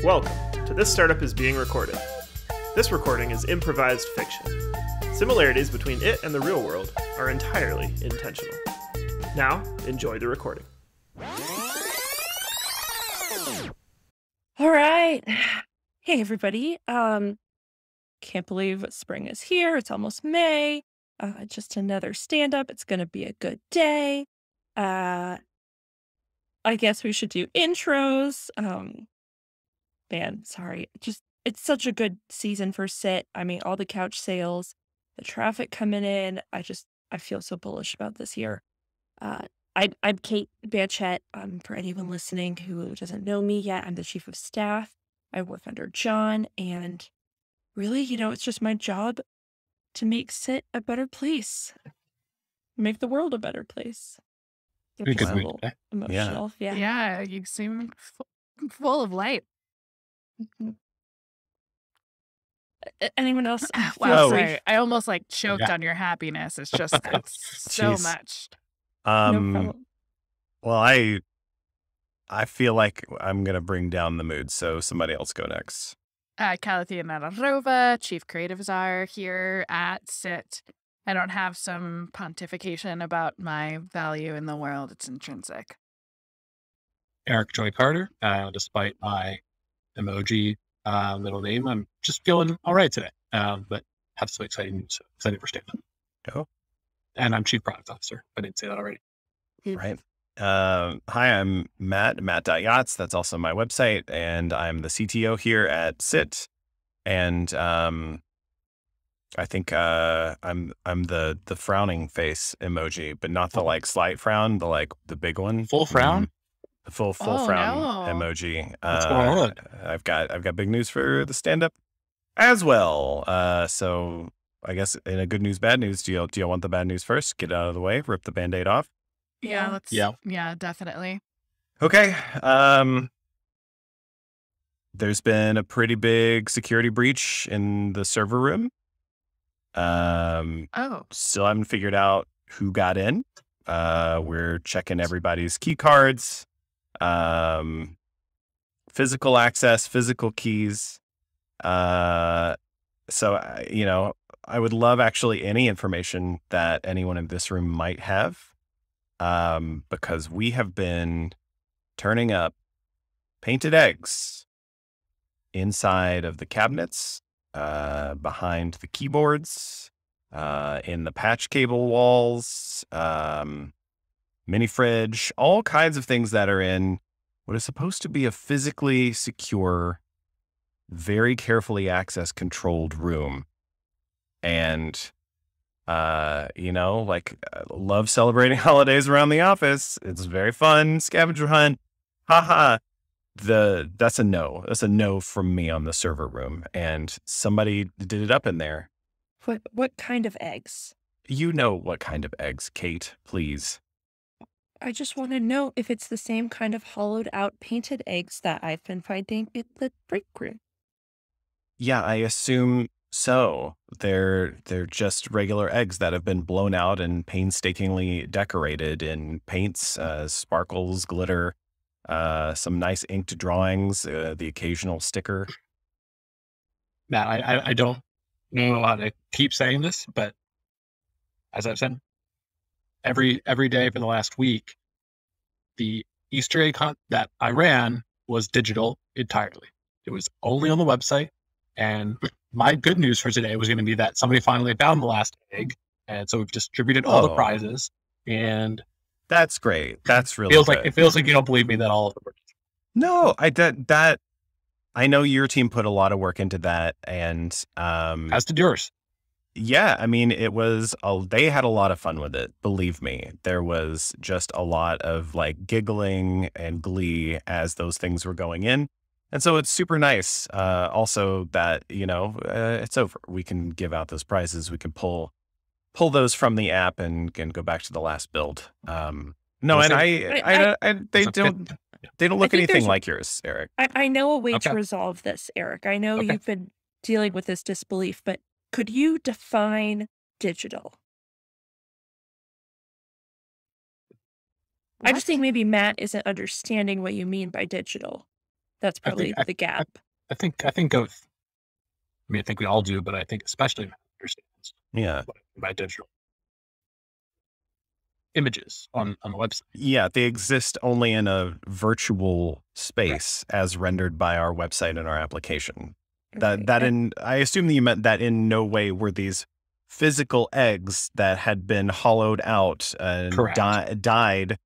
Welcome to This Startup is Being Recorded. This recording is improvised fiction. Similarities between it and the real world are entirely intentional. Now, enjoy the recording. All right. Hey, everybody. Can't believe spring is here. It's almost May. Just another stand-up. It's going to be a good day. I guess we should do intros. Man, sorry. It's such a good season for sit. I mean, all the couch sales, the traffic coming in. I feel so bullish about this year. I'm Kate Banchette. For anyone listening who doesn't know me yet, I'm the chief of staff. I work under John, and really, it's just my job to make sit a better place, make the world a better place. Pretty good mood Little today. emotional, yeah. Yeah, you seem full of light. Anyone else? Wow, Feel free. sorry. I almost choked Yeah. on your happiness. It's just, it's so Jeez. much. No problem. Well, I feel like I'm gonna bring down the mood, so somebody else go next. Calathea Nadarova, Chief Creative Czar here at SIT. I don't have some pontification about my value in the world. It's intrinsic. Eric Joy Carter. Despite my emoji middle name, I'm just feeling all right today. But have some exciting news. So excited for stand-up. Oh. And I'm Chief Product Officer. I didn't say that already. Right. Hi, I'm Matt.Yachts. That's also my website. And I'm the CTO here at SIT. And I think I'm the frowning face emoji, but not the slight frown, the big one. Full frown? The full Oh, frown no. emoji. What's going on? I've got big news for the stand-up as well. So I guess in a good news, bad news, do you want the bad news first? Get it out of the way, rip the Band-Aid off. Yeah, Yeah. Definitely. Okay. There's been a pretty big security breach in the server room. Oh, Still haven't figured out who got in. We're checking everybody's key cards, physical access, physical keys. So, I would love actually any information that anyone in this room might have, because we have been turning up painted eggs inside of the cabinets, behind the keyboards, in the patch cable walls, mini fridge, all kinds of things that are in what is supposed to be a physically secure, very carefully access controlled room. And, love celebrating holidays around the office. It's very fun. Scavenger hunt. Haha. That's a no. That's a no from me on the server room. And somebody did it up in there. What kind of eggs? You know what kind of eggs, Kate, please. I just want to know if it's the same kind of hollowed out painted eggs that I've been finding in the break room. Yeah, I assume so. They're just regular eggs that have been blown out and painstakingly decorated in paints, sparkles, glitter, some nice inked drawings, the occasional sticker. Matt, I don't know how to keep saying this, but as I've said, every day for the last week, the Easter egg hunt that I ran was digital entirely. It was only on the website. And my good news for today was going to be that somebody finally found the last egg. And so we've distributed all the prizes. And that's great. That's really good. It feels like you don't believe me that all of them were. No, I know your team put a lot of work into that, and as did yours. Yeah, I mean, they had a lot of fun with it. Believe me, there was just a lot of giggling and glee as those things were going in. And so it's super nice. Also that, it's over. We can give out those prizes. We can pull those from the app and go back to the last build. No, and they don't look anything like yours, Eric. I know a way to resolve this, Eric. I know you've been dealing with this disbelief, but could you define digital? I just think maybe Matt isn't understanding what you mean by digital. That's I think probably the gap. I think of. I mean, I think we all do, but I think especially Matt understands Yeah. what I mean by digital images on the website. Yeah, they exist only in a virtual space as rendered by our website and our application. Okay. I assume that you meant that in no way were these physical eggs that had been hollowed out and Correct. dyed,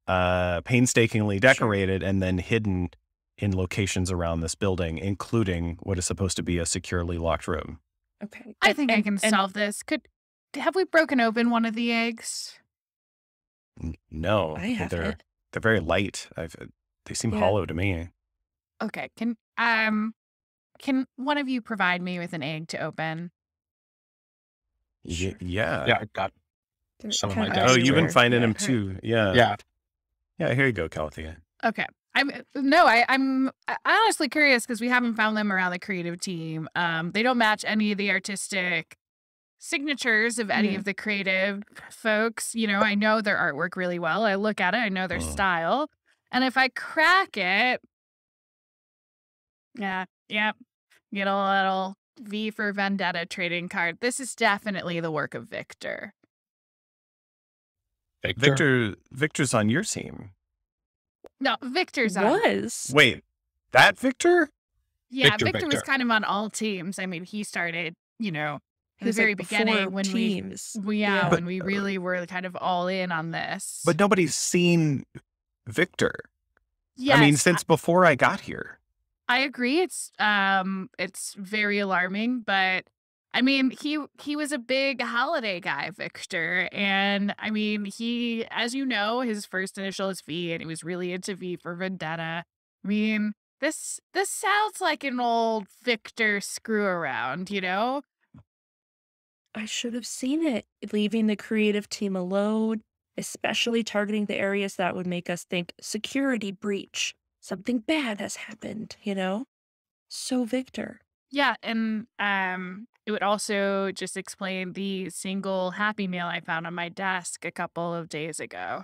painstakingly decorated and then hidden in locations around this building, including what is supposed to be a securely locked room. Okay. I think I can and solve this. Have we broken open one of the eggs? No, I haven't. they're very light. They seem Yeah. hollow to me. Okay. Can one of you provide me with an egg to open? Sure. Yeah. Yeah, I got They're some of kind my of desks Oh, you've been everywhere. finding Yeah. them too. Yeah. yeah. Yeah, here you go, Calathea. Okay. I'm honestly curious because we haven't found them around the creative team. They don't match any of the artistic signatures of any Mhm. of the creative folks. You know, I know their artwork really well. I look at it, I know their style. And if I crack it, yep, get a little V for Vendetta trading card. This is definitely the work of Victor. Victor's on your team. No, Victor's on. Was. Wait, that Victor? Yeah, Victor, Victor was Victor. kind of on all teams. I mean, he started, He at the was, very like, beginning before when teams. yeah, But- when we really were kind of all in on this. But nobody's seen Victor. yes, I mean, since before I got here. I agree. It's very alarming, but I mean, he was a big holiday guy, Victor, and I mean, he, as you know, his first initial is V, and he was really into V for Vendetta. I mean, this sounds like an old Victor screw around, you know? I should have seen it. Leaving the creative team alone, especially targeting the areas that would make us think security breach. Something bad has happened, you know? So Victor. Yeah, and it would also just explain the single Happy Meal I found on my desk a couple of days ago.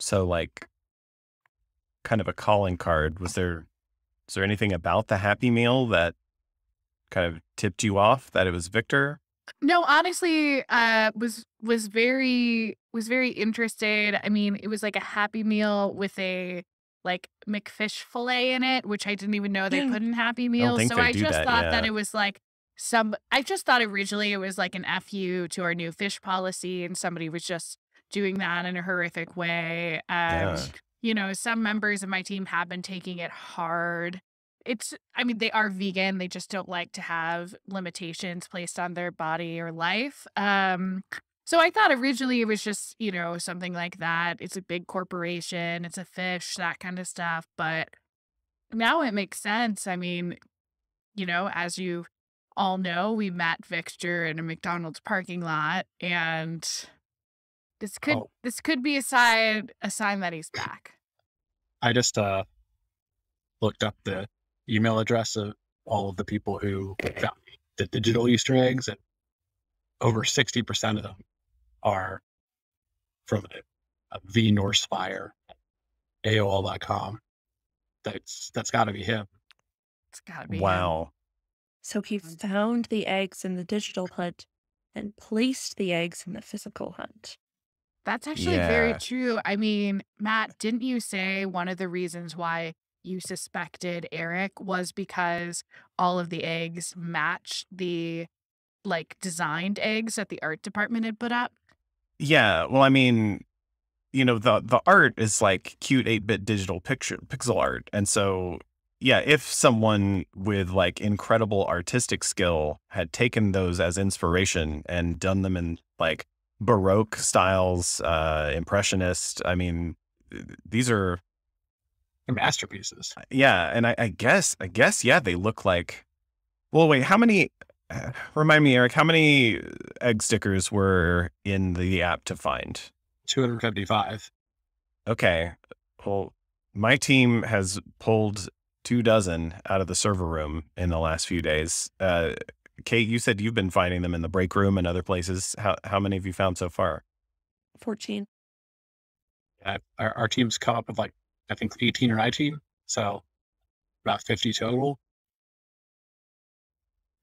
So, like, kind of a calling card. Was there anything about the Happy Meal that kind of tipped you off that it was Victor? No, honestly, was very interested. I mean, it was like a Happy Meal with a like McFish fillet in it, which I didn't even know they Yeah. put in Happy I don't Meals. think So they I do just that, thought that yeah. it was like I just thought originally it was like an FU to our new fish policy, and somebody was just doing that in a horrific way. Yeah. You know, some members of my team have been taking it hard. I mean, they are vegan. They just don't like to have limitations placed on their body or life. So I thought originally it was just, something like that. It's a big corporation. It's a fish, that kind of stuff. But now it makes sense. I mean, as you all know, we met Victor in a McDonald's parking lot, and this could be a sign that he's back. I just looked up the email address of all of the people who found the digital Easter eggs, and over 60% of them are from a V Norse Fire, AOL.com. That's got to be him. It's gotta be him. Wow. So he found the eggs in the digital hunt and placed the eggs in the physical hunt. That's actually very Yeah. true. I mean, Matt, didn't you say one of the reasons why you suspected Eric was because all of the eggs matched the designed eggs that the art department had put up? Yeah. Well, I mean, the art is like cute 8-bit digital pixel art. And so, yeah, if someone with like incredible artistic skill had taken those as inspiration and done them in like Baroque styles, Impressionist, I mean, these are Masterpieces. Yeah, and I guess, yeah, they look like. Well, wait, how many? Remind me, Eric, how many egg stickers were in the app to find? 255. Okay, well, my team has pulled 24 out of the server room in the last few days. Kate, you said you've been finding them in the break room and other places. How many have you found so far? 14. Our team's come up with I think 18 or 19. So about 50 total.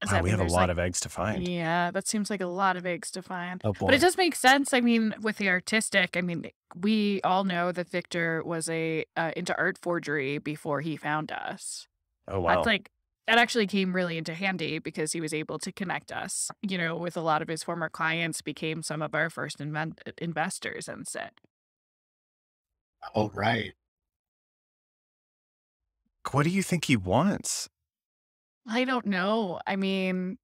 Does Wow, that we mean have a there's lot like, of eggs to find. yeah, that seems like a lot of eggs to find. Oh But it boy. does make sense. I mean, with the artistic, I mean, we all know that Victor was into art forgery before he found us. Oh, That's wow. like that actually came really into handy because he was able to connect us, with a lot of his former clients, became some of our first investors and said, Oh, right. What do you think he wants? I don't know. I mean,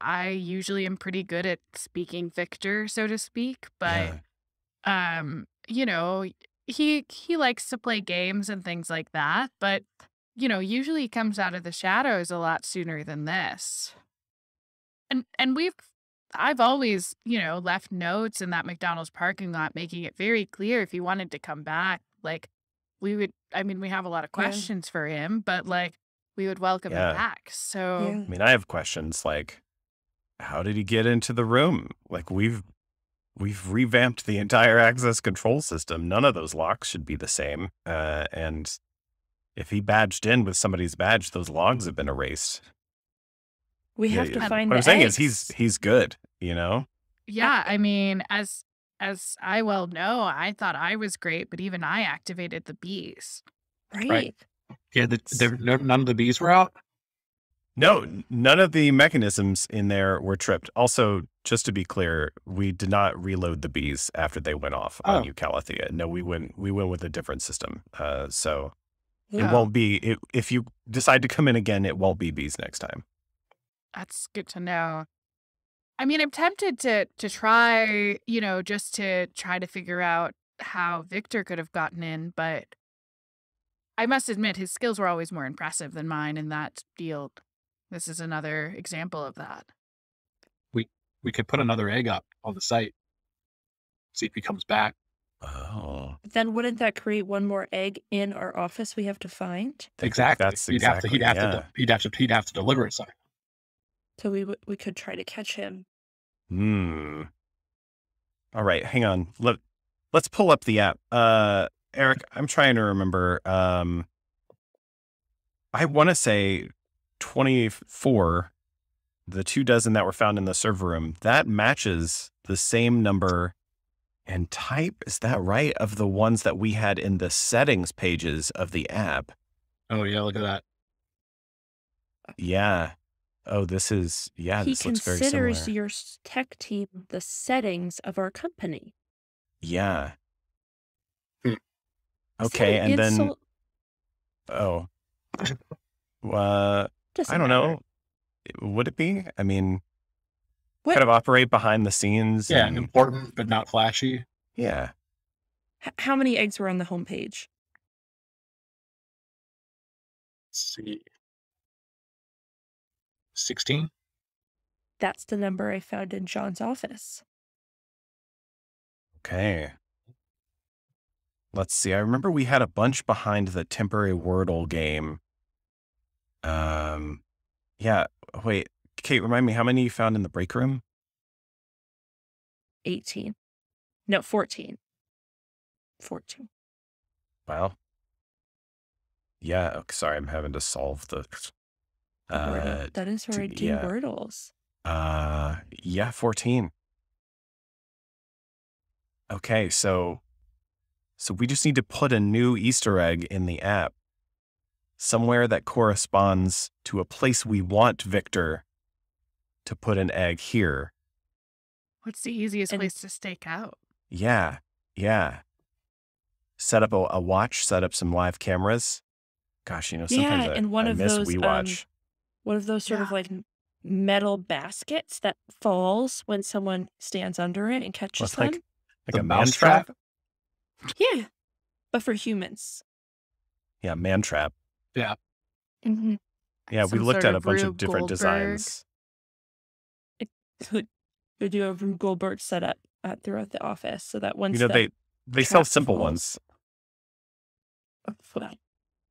I usually am pretty good at speaking Victor, so to speak, but Yeah. um, you know, he likes to play games and things like that, but usually he comes out of the shadows a lot sooner than this. And I've always, left notes in that McDonald's parking lot making it very clear if he wanted to come back, like I mean, we have a lot of Yeah. questions for him, but like we would welcome him Yeah. back. So Yeah. I mean, I have questions like, how did he get into the room? Like, we've revamped the entire access control system. None of those locks should be the same. And if he badged in with somebody's badge, those logs have been erased. We Yeah, have to yeah. find What the I'm saying is eggs. he's good, you know? yeah, I mean, as I well know, I thought I was great, but even I activated the bees. Right. Yeah, none of the bees were out. No, none of the mechanisms in there were tripped. Also, just to be clear, we did not reload the bees after they went off on Oh. Eucalithia. No, we went with a different system. So it Yeah. won't be if you decide to come in again, it won't be bees next time. That's good to know. I mean, I'm tempted to try, just to try to figure out how Victor could have gotten in, but I must admit his skills were always more impressive than mine in that field. This is another example of that. We could put another egg up on the site, see if he comes back. Oh, Then wouldn't that create one more egg in our office we have to find? Exactly. that's He'd have exactly, yeah. he'd have to deliver it. Sorry. So we could try to catch him. All right, hang on. Let's pull up the app. Eric, I'm trying to remember. I want to say 24, the 24 that were found in the server room, that matches the same number and type. Is that right? Of the ones that we had in the settings pages of the app. Oh yeah, look at that. Yeah. Oh, this looks very similar. Considers your tech team the settings of our company. Yeah. Hmm. Is that Okay, an and then insult? I Doesn't don't matter. know. Would it be? I mean, What? kind of operate behind the scenes. Yeah, and, important but not flashy. yeah. How many eggs were on the homepage? Let's see. 16. That's the number I found in John's office. Okay. Let's see. I remember we had a bunch behind the temporary Wordle game. Yeah. Wait, Kate, remind me how many you found in the break room? 18. No, 14. 14. Wow. Yeah. Okay, sorry, I'm having to solve the. That is where I do yeah. Wordles. Yeah, 14. Okay, so we just need to put a new Easter egg in the app, somewhere that corresponds to a place we want Victor to put an egg here. What's the easiest And- place to stake out? Yeah. Set up a watch, set up some live cameras. Gosh, sometimes Yeah, and one I of miss those, WeWatch. one of those sort of like metal baskets that falls when someone stands under it and catches Well, it's like them. a man mousetrap? trap. Yeah, but for humans. Yeah, man trap. Mm-hmm. Yeah, we Some looked sort at a of bunch of Rube different Goldberg. designs. We do a Rube Goldberg setup throughout the office so that once They sell trap simple falls- ones. well,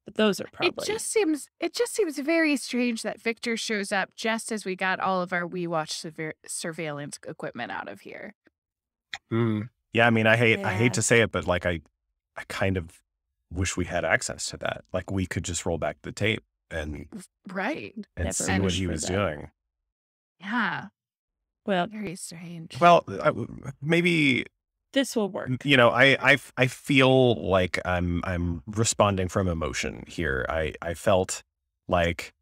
but those are probably It just seems very strange that Victor shows up just as we got all of our WeWatch surveillance equipment out of here. Hmm. Yeah, I mean, I hate Yeah. to say it, but like I kind of wish we had access to that. Like we could just roll back the tape and Right. Never see what wished he for was that. doing. Yeah. Well, Very strange. Well, maybe this will work. you know, I feel like I'm responding from emotion here. I felt like,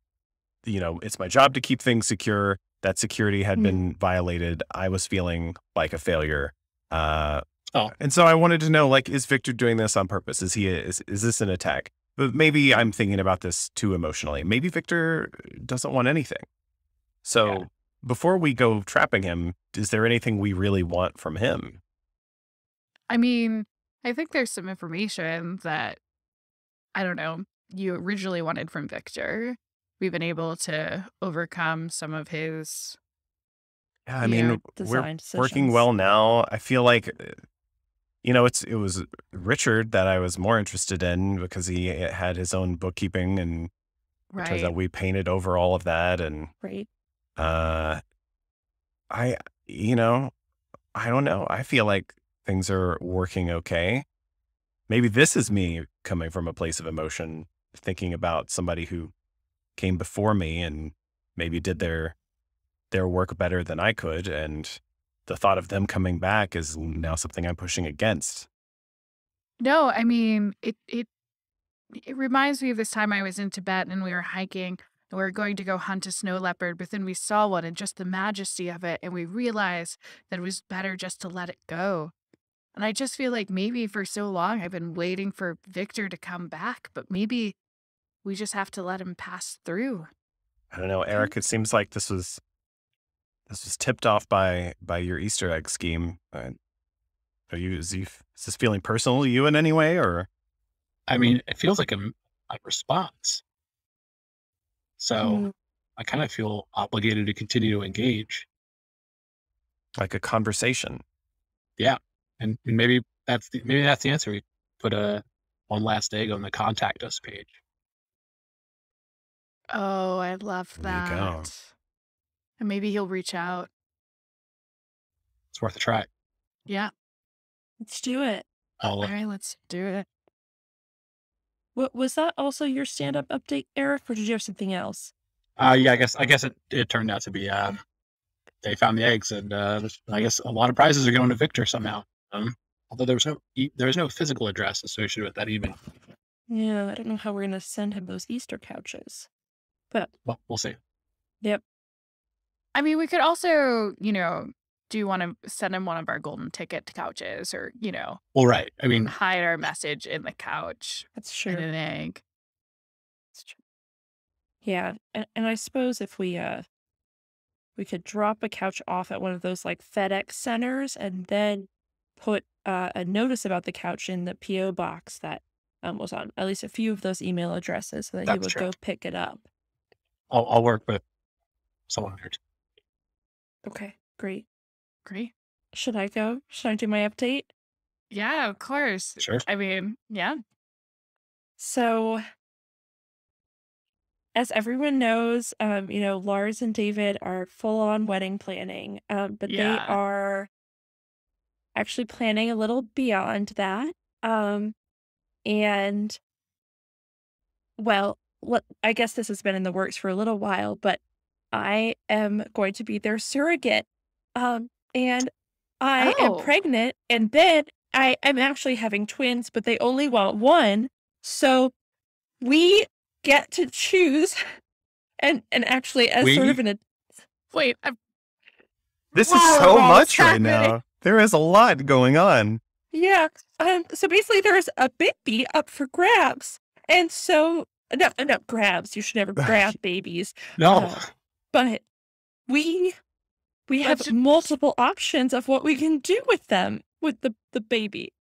you know, it's my job to keep things secure. That security had been violated. I was feeling like a failure. And so I wanted to know, like, is Victor doing this on purpose? Is this an attack? But maybe I'm thinking about this too emotionally. Maybe Victor doesn't want anything. So before we go trapping him, is there anything we really want from him? I mean, I think there's some information that, I don't know, you originally wanted from Victor. We've been able to overcome some of his, Yeah, I mean, we're design working decisions. well now. I feel like, you know, it was Richard that I was more interested in because he had his own bookkeeping, and it turns out right? we painted over all of that. And Right. I, you know, I don't know. I feel like things are working okay. Maybe this is me coming from a place of emotion, thinking about somebody who came before me and maybe did their work better than I could, and the thought of them coming back is now something I'm pushing against. No, I mean, it reminds me of this time I was in Tibet and we were hiking and we were going to go hunt a snow leopard, but then we saw one and just the majesty of it, and we realized that it was better just to let it go. And I just feel like maybe for so long I've been waiting for Victor to come back, but maybe we just have to let him pass through. I don't know, Eric. It seems like this was tipped off by your Easter egg scheme. Is this feeling personal to you in any way, or? I mean, it feels like a response. So I kind of feel obligated to continue to engage. Like a conversation. Yeah. And maybe that's the answer. We put one last egg on the contact us page. Oh, I love There you go. that. And maybe he'll reach out. It's worth a try. Yeah. Let's do it. I'll All right, let's do it. What was that also your stand-up update, Eric, or did you have something else? yeah, I guess it turned out to be they found the eggs, and I guess a lot of prizes are going to Victor somehow. Although there was no physical address associated with that even. Yeah, I don't know how we're gonna send him those Easter couches, but Well, we'll see. yep. I mean, we could also, do you want to send him one of our golden ticket couches or, Well, right. I mean, hide our message in the couch That's in true. an egg? That's true. Yeah, and I suppose if we could drop a couch off at one of those like FedEx centers and then put a notice about the couch in the PO box that was on at least a few of those email addresses, so that he That's would true. go pick it up. I'll work with someone here. Okay, great. Great. Should I go? Should I do my update? Yeah, of course. Sure. I mean, yeah. So, as everyone knows, Lars and David are full on wedding planning, but they Yeah. are actually planning a little beyond that. And well, I guess this has been in the works for a little while, but I am going to be their surrogate. And I am Oh. pregnant, and then I'm actually having twins, but they only want one. So we get to choose. And actually, as sort of an Wait, This is so much right now. There is a lot going on. yeah. So basically, there's a baby up for grabs, and so no grabs. You should never grab babies. No. But we have multiple options of what we can do with them, with the baby,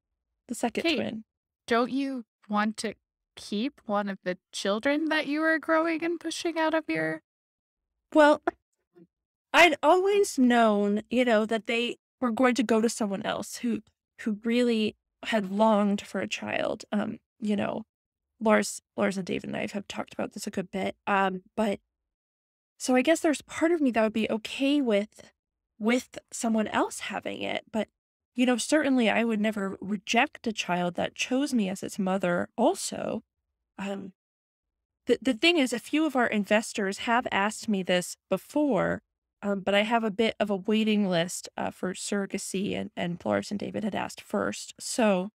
the second Kate, twin. don't you want to keep one of the children that you were growing and pushing out of your... Well, I'd always known, that they were going to go to someone else who really had longed for a child. Lars and David and I have talked about this a good bit. But so I guess there's part of me that would be okay with someone else having it, but certainly I would never reject a child that chose me as its mother also. Um, the thing is, a few of our investors have asked me this before, but I have a bit of a waiting list for surrogacy, and Flores and David had asked first. So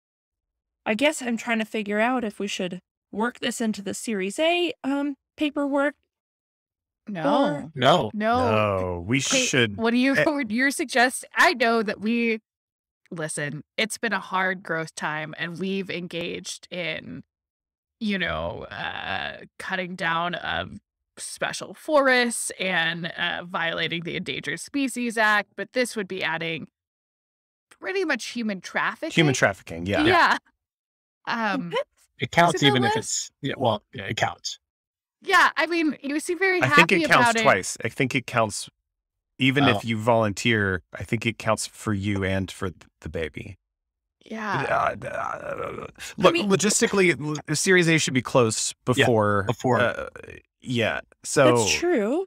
I guess I'm trying to figure out if we should work this into the Series A paperwork or No, No. no. No, we Kate, should. what do you eh, what you're suggesting? I know that listen, it's been a hard growth time and we've engaged in, cutting down of special forests and violating the Endangered Species Act, but this would be adding pretty much human trafficking. Human trafficking, yeah. Yeah. Um, It is counts it even if list? it's, it counts. Yeah, I mean, you seem very I think happy it counts about it. twice. I think it counts even Oh, if you volunteer. I think it counts for you and for the baby. Yeah. Look, mean- logistically, Series A should be close before. before. Yeah. So that's true.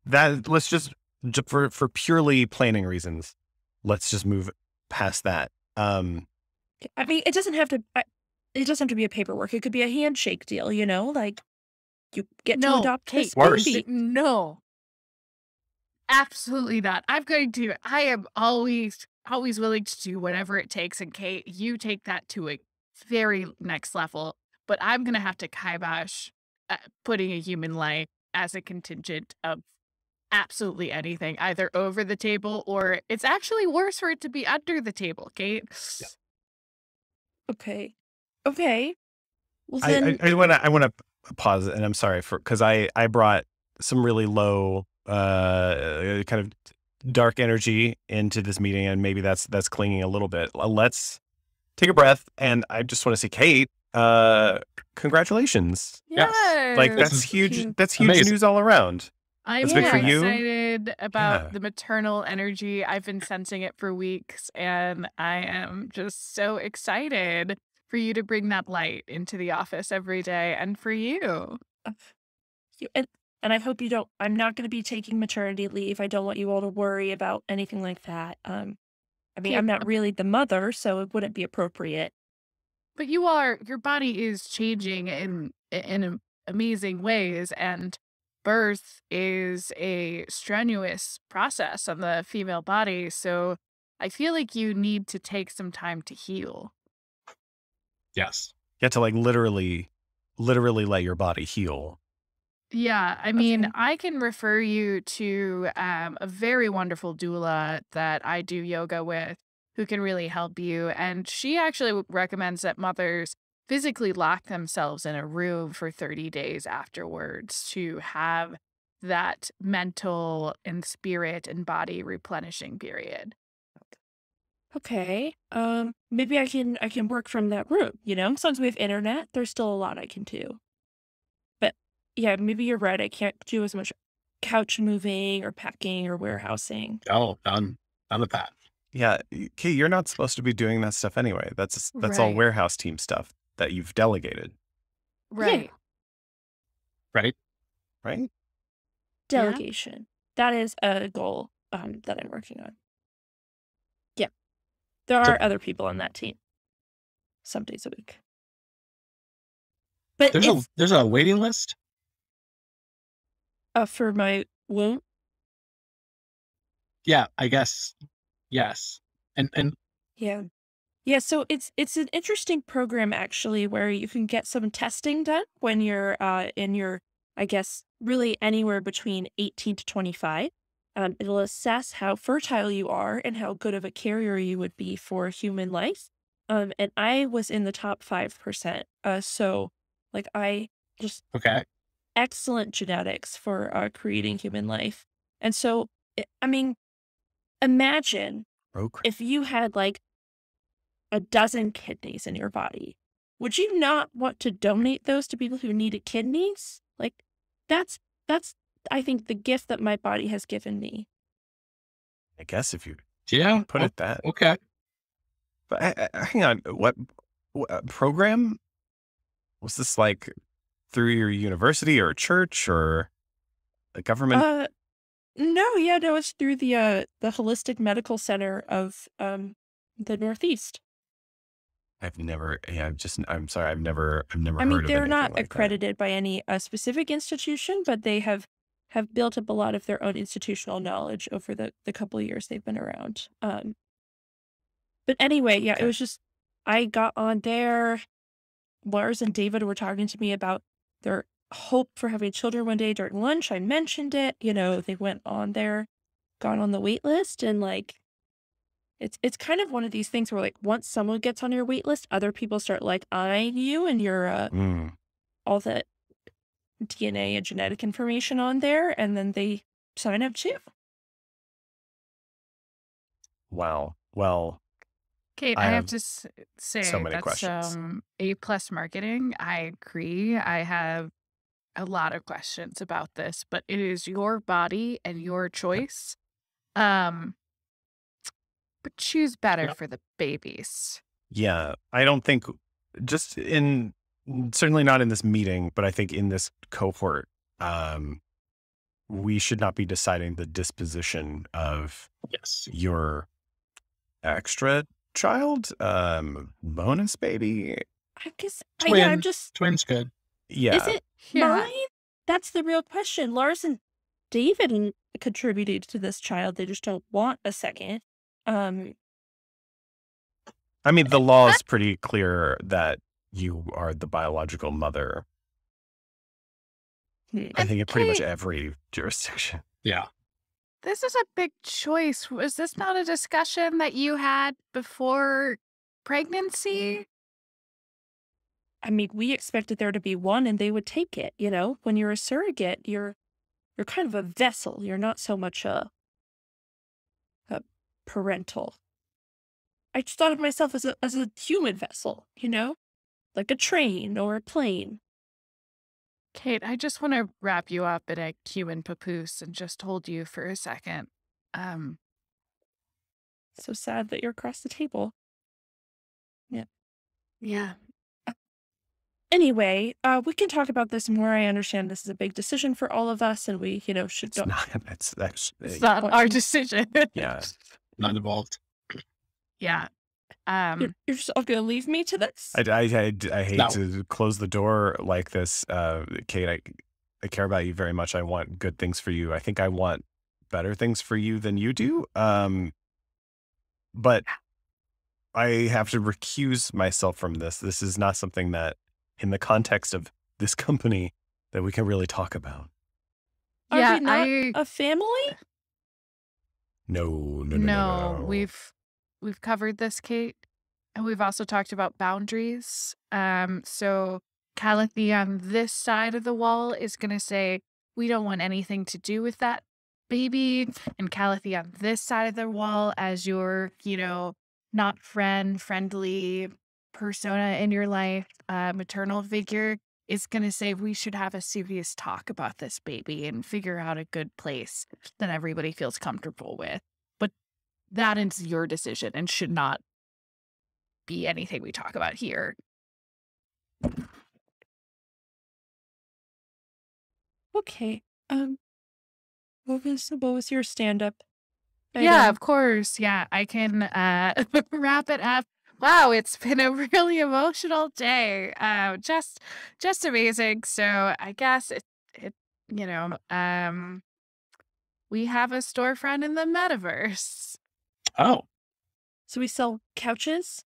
that let's just for purely planning reasons, let's just move past that. I mean, it doesn't have to. It doesn't have to be a paperwork. It could be a handshake deal. Like you get to No, adopt Kate, this Worse. baby. no. Absolutely not. I am always willing to do whatever it takes. And Kate, you take that to a very next level. But I'm going to have to kibosh putting a human life as a contingent of absolutely anything, either over the table or it's actually worse for it to be under the table, Kate. Okay. Well then, I want to pause, and I'm sorry because I brought some really low kind of dark energy into this meeting, and maybe that's clinging a little bit. Let's take a breath, and I just want to say, Kate, congratulations. Yes. Like This that's is huge. cute. That's huge Amazing. news all around. I'm That's big for you? excited about Yeah. the maternal energy. I've been sensing it for weeks, and I am just so excited for you to bring that light into the office every day and for you. and I hope you don't. I'm not going to be taking maternity leave. I don't want you all to worry about anything like that. I mean, Kate, I'm not really the mother, so it wouldn't be appropriate. but your body is changing in amazing ways, and birth is a strenuous process on the female body. So I feel like you need to take some time to heal. Yes. You have to like literally let your body heal. Yeah, I mean, Okay. I can refer you to a very wonderful doula that I do yoga with who can really help you. And she actually recommends that mothers physically lock themselves in a room for 30 days afterwards to have that mental and spirit and body replenishing period. Okay. Maybe I can work from that room. As long as we have internet, there's still a lot I can do. But yeah, maybe you're right. I can't do as much couch moving or packing or warehousing. Oh, done with that. Yeah, Kate, you're not supposed to be doing that stuff anyway. That's all Right. warehouse team stuff that you've delegated, Right. Right? right? Delegation. That is a goal that I'm working on. Yeah. There So- are other people on that team. Some days a week. But There's a waiting list. for my womb. Yeah, I guess. Yes. And Yeah. Yeah, so it's an interesting program actually where you can get some testing done when you're in your, I guess, really anywhere between 18 to 25. It'll assess how fertile you are and how good of a carrier you would be for human life. And I was in the top 5%. So like I just okay. excellent genetics for creating human life. And so I mean, imagine if you had like a dozen kidneys in your body, would you not want to donate those to people who needed kidneys? Like that's I think the gift that my body has given me. I guess if you Yeah. put it that. Okay. But hang on, what program was this? Like through your university or a church or a government No, yeah, no, it's through the Holistic Medical Center of the Northeast. I'm sorry, I've never I mean, heard of they're anything not like that. accredited by any specific institution, but they have built up a lot of their own institutional knowledge over the couple of years they've been around. But anyway, yeah, it Okay. was just I got on there. Lars and David were talking to me about their hope for having children one day during lunch. I mentioned it. They went on there, got on the wait list, and like it's kind of one of these things where like once someone gets on your wait list, other people start like eyeing you and your Mm, all the DNA and genetic information on there, and then they sign up too. wow. Well, Kate, I I have have to so say many that's questions. A+ marketing. I agree. I have a lot of questions about this, but it is your body and your choice. Um, but choose better Yeah. for the babies. Yeah, I don't think just in certainly not in this meeting, but I think in this cohort, we should not be deciding the disposition of Yes. your extra child, bonus baby. I guess yeah, I'm Twin. just Twin's good. is Yeah, it Yeah. mine? That's the real question. Lars and David contributed to this child. They just don't want a second. Um, I mean the law is pretty clear that you are the biological mother. I think in pretty much Kate, every jurisdiction. Yeah. this is a big choice. Was this not a discussion that you had before pregnancy? I mean, we expected there to be one, and they would take it. When you're a surrogate, you're kind of a vessel. You're not so much a parental. I just thought of myself as a human vessel. Like a train or a plane. Kate, I just want to wrap you up in a human papoose and just hold you for a second. Um, So sad that you're across the table. yeah. Anyway, we can talk about this more. I understand this is a big decision for all of us, and we, should It's don't. not. That's It's not What? our decision. yeah. Not involved. Yeah. You're just all gonna leave me to this? I hate No. to close the door like this, Kate. I care about you very much. I want good things for you. I think I want better things for you than you do. But I have to recuse myself from this. This is not something that, in the context of this company, that we can really talk about. Are Yeah, we not a family? No. We've covered this, Kate, and we've also talked about boundaries. So Calathi on this side of the wall is gonna say we don't want anything to do with that baby, and Calathi on this side of the wall, as your not friendly persona in your life, maternal figure, is gonna say we should have a serious talk about this baby and figure out a good place that everybody feels comfortable with. But that is your decision and should not be anything we talk about here. Okay. What was your stand-up? Yeah, of course. Yeah, I can wrap it up. Wow, it's been a really emotional day. Just amazing. So I guess we have a storefront in the metaverse. Oh. So we sell couches,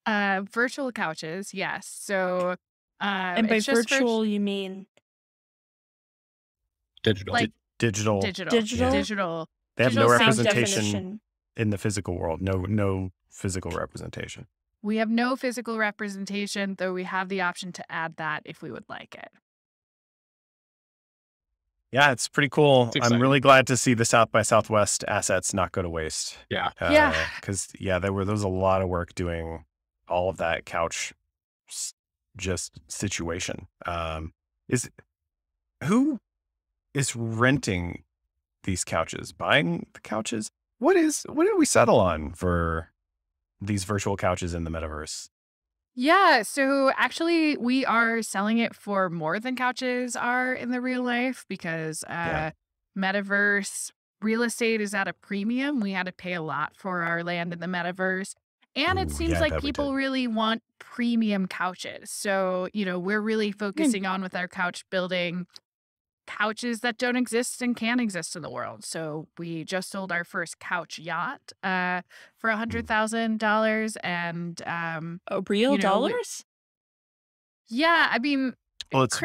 Virtual couches, yes. So and by it's just virtual you mean Digital. like Digital. digital. They have no digital sound representation definition. in the physical world. No physical representation. We have no physical representation, though we have the option to add that if we would like it. Yeah, it's pretty cool. It's I'm exciting. really glad to see the South by Southwest assets not go to waste. Yeah. Yeah. Because there was a lot of work doing all of that couch just situation. Who is renting these couches? Buying the couches? What did we settle on for these virtual couches in the metaverse? Yeah, so actually we are selling it for more than couches are in the real life because Yeah. metaverse real estate is at a premium. We had to pay a lot for our land in the metaverse. And it Ooh, seems yeah, I like bet we people did. really want premium couches. So, we're really focusing on with our couch building couches that don't exist and can exist in the world. So we just sold our first couch yacht for $100,000. And, Oh, real you know, we- dollars? yeah, I mean, Well, it's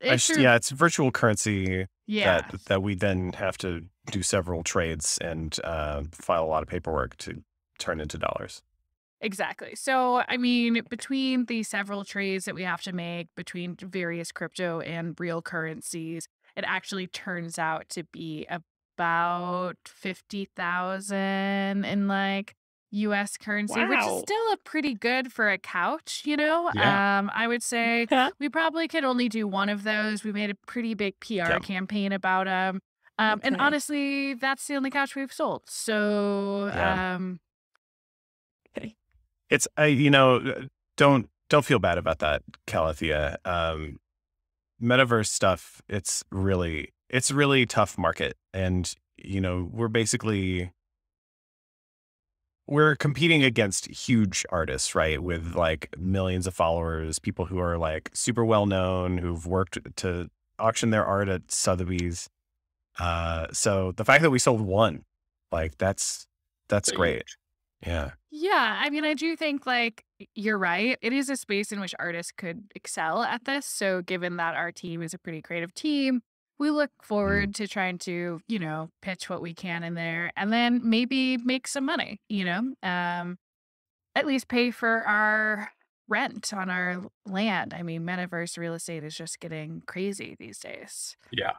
it's virtual currency yeah, that we then have to do several trades and file a lot of paperwork to turn into dollars. exactly. So, I mean, between the several trades that we have to make between various crypto and real currencies, it actually turns out to be about 50,000 in like US currency, which is Wow. still a pretty good for a couch, Yeah. I would say Huh? we probably could only do one of those. We made a pretty big PR Yeah. campaign about them. And Okay. honestly, that's the only couch we've sold. So, Yeah. Okay. It's don't feel bad about that, Calathea. Metaverse stuff, it's really tough market, and we're competing against huge artists, right? With like millions of followers, people who are like super well known, who've worked to auction their art at Sotheby's. So the fact that we sold one, like that's great. Yeah. Yeah, I mean, I do think like you're right. It is a space in which artists could excel at this. So, given that our team is a pretty creative team, we look forward to trying to, pitch what we can in there and then maybe make some money, at least pay for our rent on our land. I mean, metaverse real estate is just getting crazy these days. Yeah.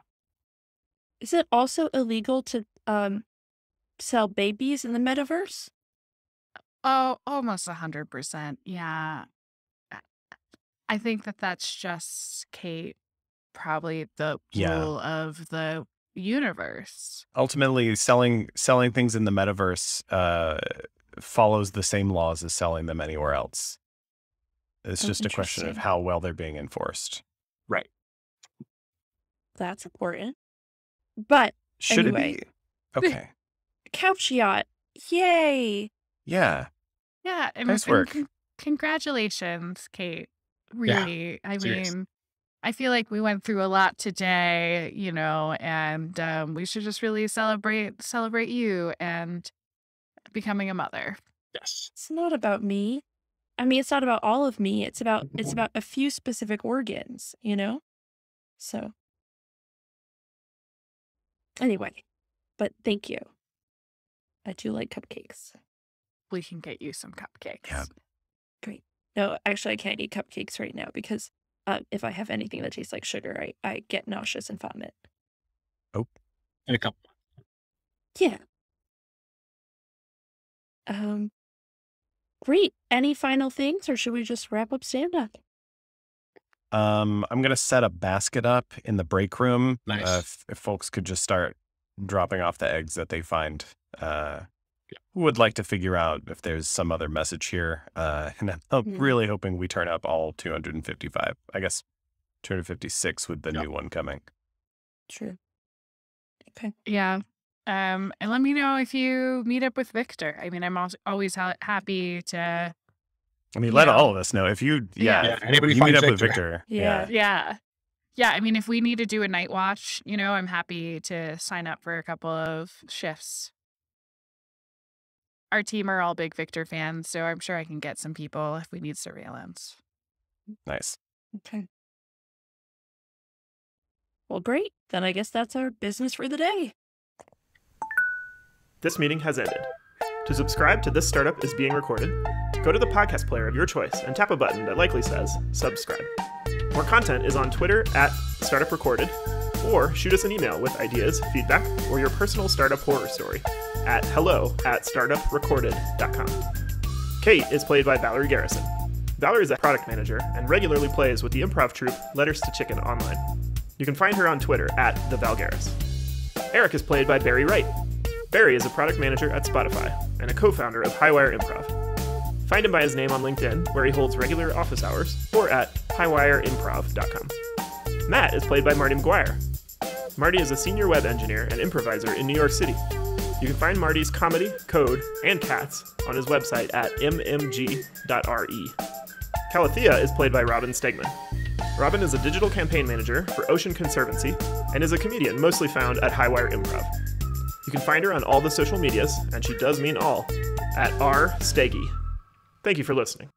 Is it also illegal to sell babies in the metaverse? Oh, almost 100%. Yeah. I think that's just Kate, probably the Yeah. rule of the universe. Ultimately, selling things in the metaverse follows the same laws as selling them anywhere else. It's Oh, just a question of interesting. how well they're being enforced. Right. That's important. But Should Anyway. it be? Okay. couch yacht, yay! Yeah. Yeah. Nice work. Congratulations, Kate. Yeah, Really. I serious. mean, I feel like we went through a lot today, and we should just really celebrate you and becoming a mother. Yes. It's not about me. I mean, it's not about all of me. It's about a few specific organs, So anyway, but thank you. I do like cupcakes. We can get you some cupcakes. Yeah. Great. No, actually, I can't eat cupcakes right now because if I have anything that tastes like sugar, I get nauseous and vomit. And a couple. Yeah. Great. Any final things, or should we just wrap up stand up? I'm gonna set a basket up in the break room. Nice. If folks could just start dropping off the eggs that they find. Would like to figure out if there's some other message here. And I'm really hoping we turn up all 255. I guess 256 with the new one coming. True. Okay. Yeah. And let me know if you meet up with Victor. I mean, I'm always happy to. I mean, let all of us know if you. Yeah, anybody you meet finds up with Victor. Victor. Yeah. Yeah. I mean, if we need to do a night watch, I'm happy to sign up for a couple of shifts. Our team are all big Victor fans, so I'm sure I can get some people if we need surveillance. Nice. Okay. Well, great. Then I guess that's our business for the day. This meeting has ended. To subscribe to This Startup is Being Recorded, go to the podcast player of your choice and tap a button that likely says subscribe. More content is on Twitter @StartupRecorded, or shoot us an email with ideas, feedback, or your personal startup horror story at hello@startuprecorded.com. Kate is played by Valerie Garrison. Valerie is a product manager and regularly plays with the improv troupe Letters to Chicken online. You can find her on Twitter @thevalgaris. Eric is played by Barry Wright. Barry is a product manager at Spotify and a co-founder of Highwire Improv. Find him by his name on LinkedIn, where he holds regular office hours, or at highwireimprov.com. Matt is played by Marty McGuire. Marty is a senior web engineer and improviser in New York City. You can find Marty's comedy, code, and cats on his website at mmg.re. Thea is played by Robin Stegman. Robin is a digital campaign manager for Ocean Conservancy and is a comedian mostly found at Highwire Improv. You can find her on all the social medias, and she does mean all, at @rstegi. Thank you for listening.